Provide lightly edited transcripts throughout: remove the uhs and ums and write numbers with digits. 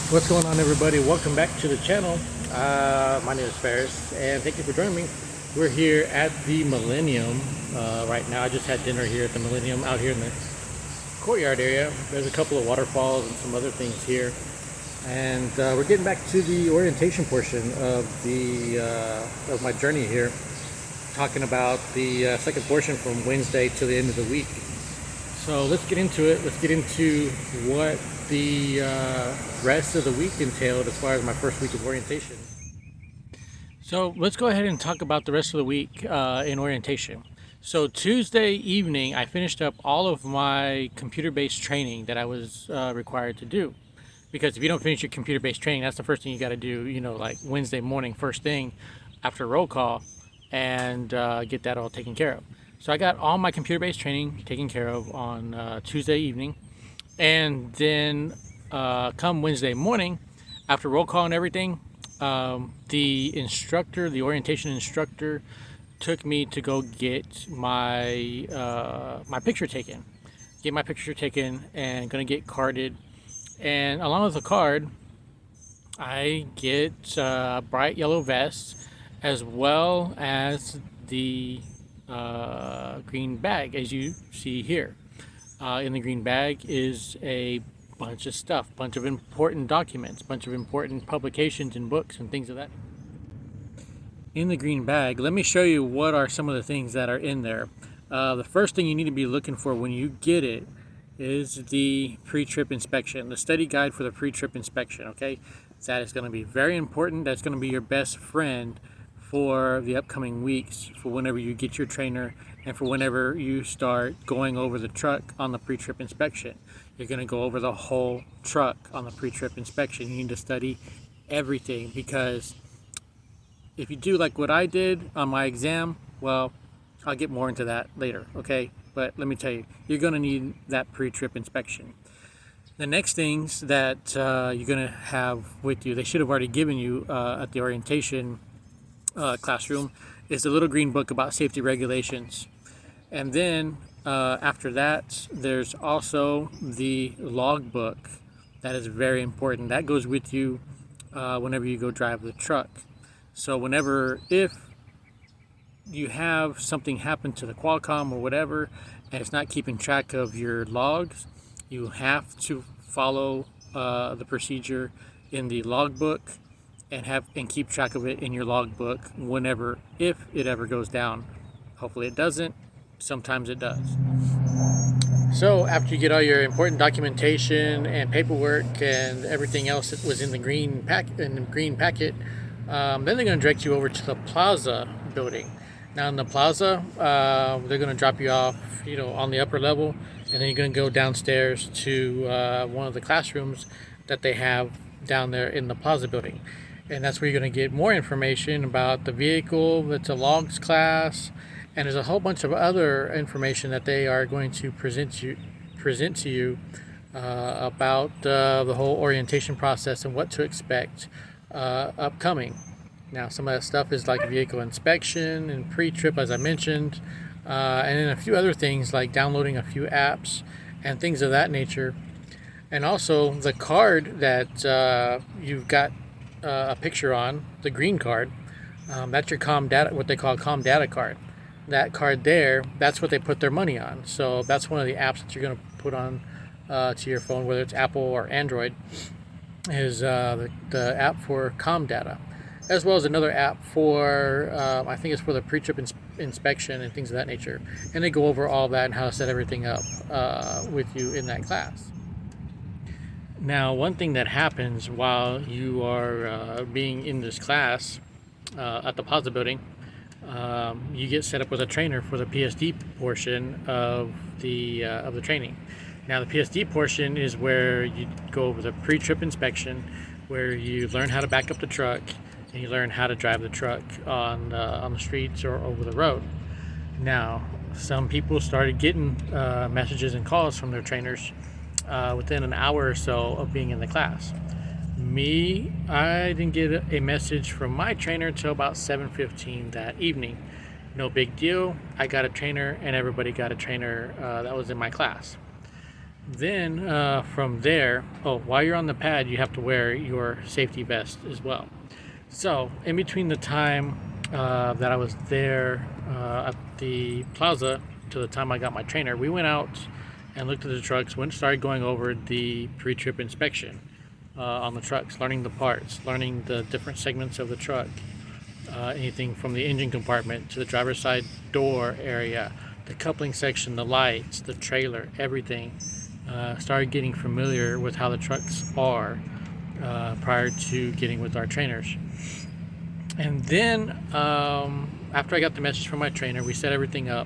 What's going on, everybody? Welcome back to the channel. My name is Ferris and thank you for joining me. We're here at the Millennium right now. I just had dinner here at the Millennium out here in the courtyard area. There's a couple of waterfalls and some other things here, and we're getting back to the orientation portion of my journey here, talking about the second portion from Wednesday to the end of the week. So let's get into it. Let's get into what the rest of the week entailed as far as my first week of orientation. So let's go ahead and talk about the rest of the week in orientation. So Tuesday evening, I finished up all of my computer-based training that I was required to do. Because if you don't finish your computer-based training, that's the first thing you got to do, like Wednesday morning, first thing after roll call, and get that all taken care of. So I got all my computer-based training taken care of on Tuesday evening. And then come Wednesday morning, after roll call and everything, the orientation instructor, took me to go get my my picture taken. And gonna get carded. And along with the card, I get a bright yellow vest as well as the green bag, as you see here. In the green bag is a bunch of stuff, bunch of important documents, bunch of important publications and books and things of that. In the green bag, let me show you what are some of the things that are in there. The first thing you need to be looking for when you get it is the pre-trip inspection, the study guide for the pre-trip inspection, okay? That is going to be very important. That's going to be your best friend for the upcoming weeks, for whenever you get your trainer and for whenever you start going over the truck on the pre-trip inspection. You're going to go over the whole truck on the pre-trip inspection. You need to study everything, because if you do like what I did on my exam, well, I'll get more into that later, okay? But let me tell you, you're going to need that pre-trip inspection. The next things that you're going to have with you, they should have already given you at the orientation classroom, is a little green book about safety regulations. And then after that, there's also the log book. That is very important. That goes with you whenever you go drive the truck. So if you have something happen to the Qualcomm or whatever, and it's not keeping track of your logs, you have to follow the procedure in the logbook and keep track of it in your logbook if it ever goes down. Hopefully it doesn't. Sometimes it does. So after you get all your important documentation and paperwork and everything else that was in the green packet, then they're going to direct you over to the plaza building. Now in the plaza, they're going to drop you off, on the upper level, and then you're going to go downstairs to one of the classrooms that they have down there in the plaza building. And that's where you're going to get more information about the vehicle that's a logs class, and there's a whole bunch of other information that they are going to present to you about the whole orientation process and what to expect upcoming. Now, some of that stuff is like vehicle inspection and pre-trip, as I mentioned, and then a few other things like downloading a few apps and things of that nature. And also the card that you've got a picture on, the green card, that's your comm data, what they call a comm data card. That card there, that's what they put their money on. So that's one of the apps that you're going to put on to your phone, whether it's Apple or Android, is the app for comm data, as well as another app for, I think it's for the pre-trip inspection and things of that nature. And they go over all that and how to set everything up with you in that class. Now, one thing that happens while you are being in this class at the plaza building, you get set up with a trainer for the PSD portion of the training. Now, the PSD portion is where you go over the pre-trip inspection, where you learn how to back up the truck and you learn how to drive the truck on the streets or over the road. Now, some people started getting messages and calls from their trainers within an hour or so of being in the class. I didn't get a message from my trainer until about 7:15 that evening. No big deal. I got a trainer and everybody got a trainer that was in my class. Then from there, oh, while you're on the pad, you have to wear your safety vest as well. So in between the time that I was there at the plaza to the time I got my trainer, we went out and looked at the trucks, started going over the pre-trip inspection on the trucks, learning the parts, learning the different segments of the truck, anything from the engine compartment to the driver's side door area, the coupling section, the lights, the trailer, everything. Started getting familiar with how the trucks are prior to getting with our trainers. And then after I got the message from my trainer, we set everything up.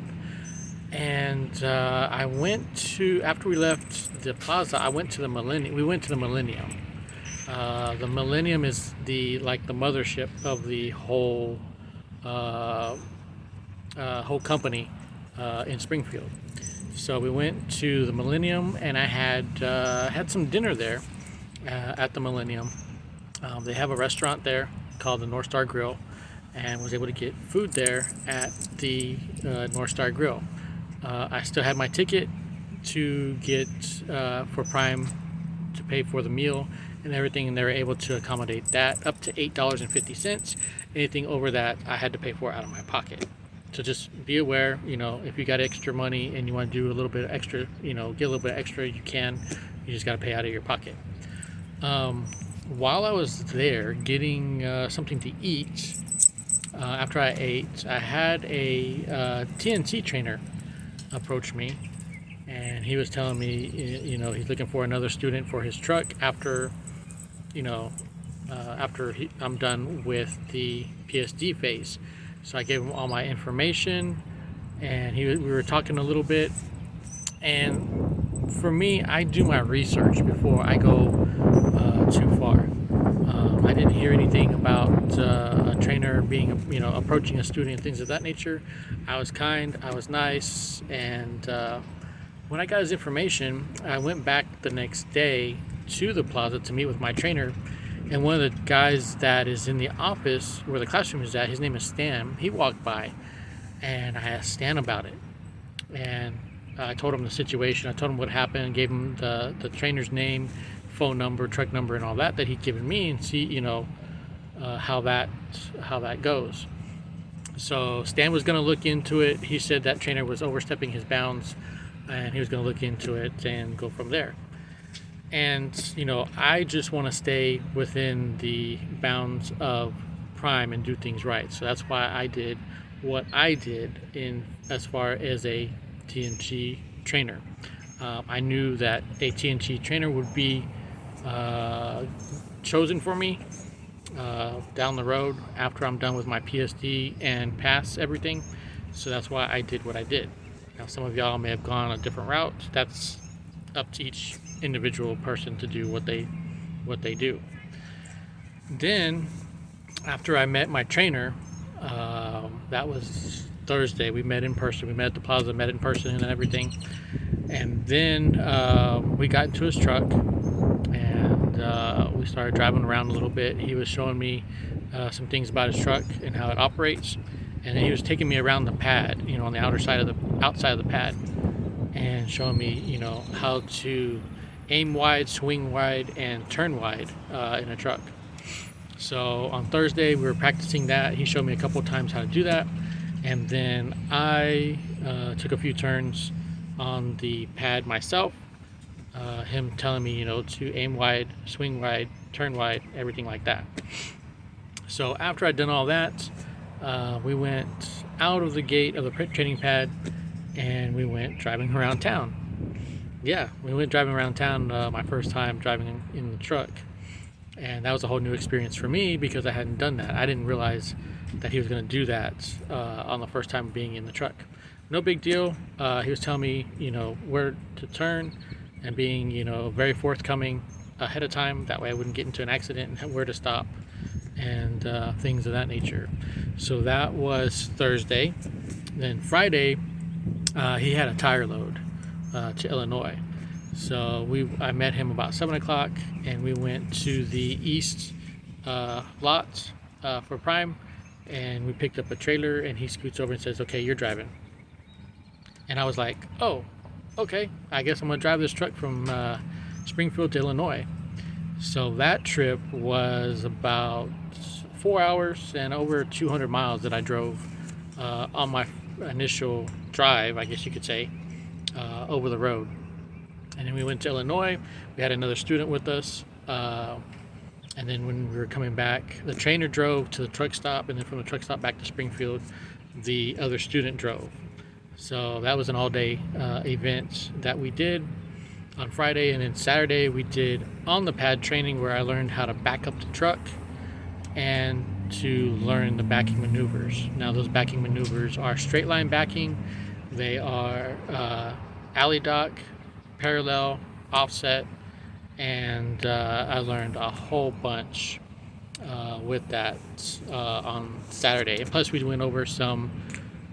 And I went to, after we left the plaza, I went to the Millennium. We went to the Millennium. The Millennium is the mothership of the whole whole company in Springfield. So we went to the Millennium, and I had some dinner there at the Millennium. They have a restaurant there called the North Star Grill, and was able to get food there at the North Star Grill. I still had my ticket to get for Prime to pay for the meal and everything, and they were able to accommodate that up to $8.50. Anything over that, I had to pay for out of my pocket. So just be aware, if you got extra money and you want to do a little bit extra, get a little bit extra, you can. You just got to pay out of your pocket. While I was there getting something to eat, after I ate, I had a TNT trainer approach me, and he was telling me, he's looking for another student for his truck after, I'm done with the PSD phase. So I gave him all my information, and we were talking a little bit. And for me, I do my research before I go too far. I didn't hear anything about a trainer being, approaching a student and things of that nature. I was kind, I was nice, and when I got his information, I went back the next day to the plaza to meet with my trainer. And one of the guys that is in the office where the classroom is at, his name is Stan, he walked by, and I asked Stan about it. And I told him the situation, I told him what happened, gave him the trainer's name, phone number, truck number, and all that he'd given me, and see, how that goes. So Stan was going to look into it. He said that trainer was overstepping his bounds, and he was going to look into it and go from there. And I just want to stay within the bounds of Prime and do things right. So that's why I did what I did in as far as a TNT trainer. I knew that a TNT trainer would be chosen for me down the road after I'm done with my PSD and pass everything. So that's why I did what I did. Now some of y'all may have gone a different route. That's up to each individual person to do what they do. Then after I met my trainer, that was Thursday. We met in person. We met at the plaza, met in person and everything. And then we got into his truck, and we started driving around a little bit. He was showing me some things about his truck and how it operates. And then he was taking me around the pad, on the outside of the pad, and showing me, how to aim wide, swing wide, and turn wide in a truck. So on Thursday we were practicing that. He showed me a couple of times how to do that, and then I took a few turns on the pad myself. Him telling me, to aim wide, swing wide, turn wide, everything like that. So after I'd done all that, we went out of the gate of the training pad, and we went driving around town. Yeah, we went driving around town my first time driving in the truck. And that was a whole new experience for me because I hadn't done that. I didn't realize that he was going to do that on the first time being in the truck. No big deal. He was telling me, where to turn and being, very forthcoming ahead of time. That way I wouldn't get into an accident and where to stop and things of that nature. So that was Thursday. Then Friday, he had a tire load to Illinois. So I met him about 7 o'clock, and we went to the east lot for Prime, and we picked up a trailer, and he scoots over and says, "Okay, you're driving." And I was like, "Oh, okay, I guess I'm gonna drive this truck from Springfield to Illinois. So that trip was about 4 hours and over 200 miles that I drove on my initial drive, I guess you could say, over the road. And then we went to Illinois. We had another student with us. And then when we were coming back, the trainer drove to the truck stop, and then from the truck stop back to Springfield, the other student drove. So that was an all-day event that we did on Friday, and then Saturday we did on the pad training where I learned how to back up the truck and to learn the backing maneuvers. Now those backing maneuvers are straight line backing, they are alley dock, parallel, offset, and I learned a whole bunch with that on Saturday. And plus we went over some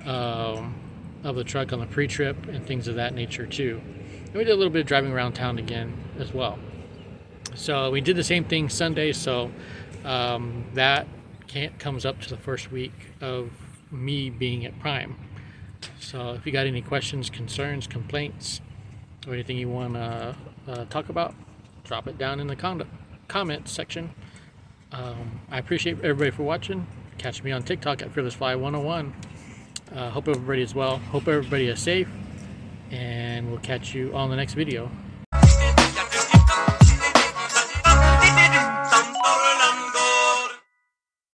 of the truck on the pre-trip and things of that nature too. And we did a little bit of driving around town again as well. So we did the same thing Sunday, so that comes up to the first week of me being at Prime. So if you got any questions, concerns, complaints, or anything you want to talk about, drop it down in the comments section. I appreciate everybody for watching. Catch me on TikTok at FearlessFly101. Hope everybody is well. Hope everybody is safe. And we'll catch you on the next video.